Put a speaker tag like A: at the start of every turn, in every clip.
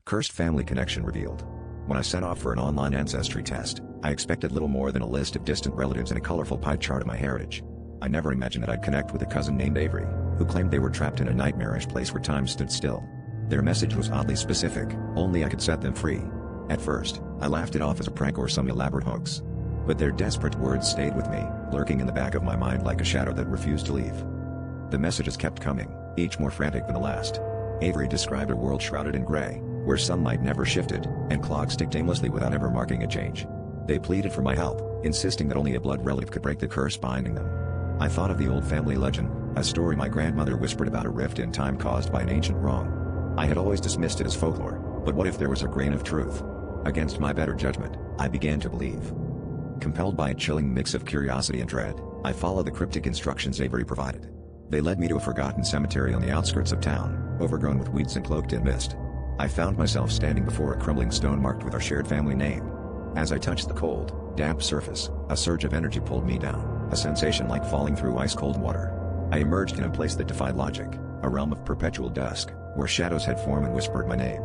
A: Cursed family connection revealed. When I set off for an online ancestry test, I expected little more than a list of distant relatives and a colorful pie chart of my heritage. I never imagined that I'd connect with a cousin named Avery, who claimed they were trapped in a nightmarish place where time stood still. Their message was oddly specific, only I could set them free. At first, I laughed it off as a prank or some elaborate hoax. But their desperate words stayed with me, lurking in the back of my mind like a shadow that refused to leave. The messages kept coming, each more frantic than the last. Avery described a world shrouded in gray, where sunlight never shifted, and clocks ticked aimlessly without ever marking a change. They pleaded for my help, insisting that only a blood relative could break the curse binding them. I thought of the old family legend, a story my grandmother whispered about a rift in time caused by an ancient wrong. I had always dismissed it as folklore, but what if there was a grain of truth? Against my better judgment, I began to believe. Compelled by a chilling mix of curiosity and dread, I followed the cryptic instructions Avery provided. They led me to a forgotten cemetery on the outskirts of town, overgrown with weeds and cloaked in mist. I found myself standing before a crumbling stone marked with our shared family name. As I touched the cold, damp surface, a surge of energy pulled me down, a sensation like falling through ice-cold water. I emerged in a place that defied logic, a realm of perpetual dusk, where shadows had formed and whispered my name.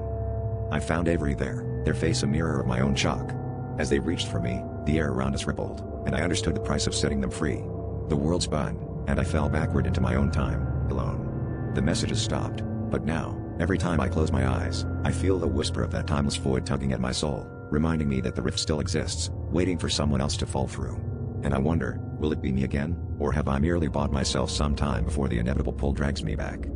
A: I found Avery there, their face a mirror of my own shock. As they reached for me, the air around us rippled, and I understood the price of setting them free. The world spun, and I fell backward into my own time, alone. The messages stopped, but now, every time I close my eyes, I feel the whisper of that timeless void tugging at my soul, reminding me that the rift still exists, waiting for someone else to fall through. And I wonder, will it be me again, or have I merely bought myself some time before the inevitable pull drags me back?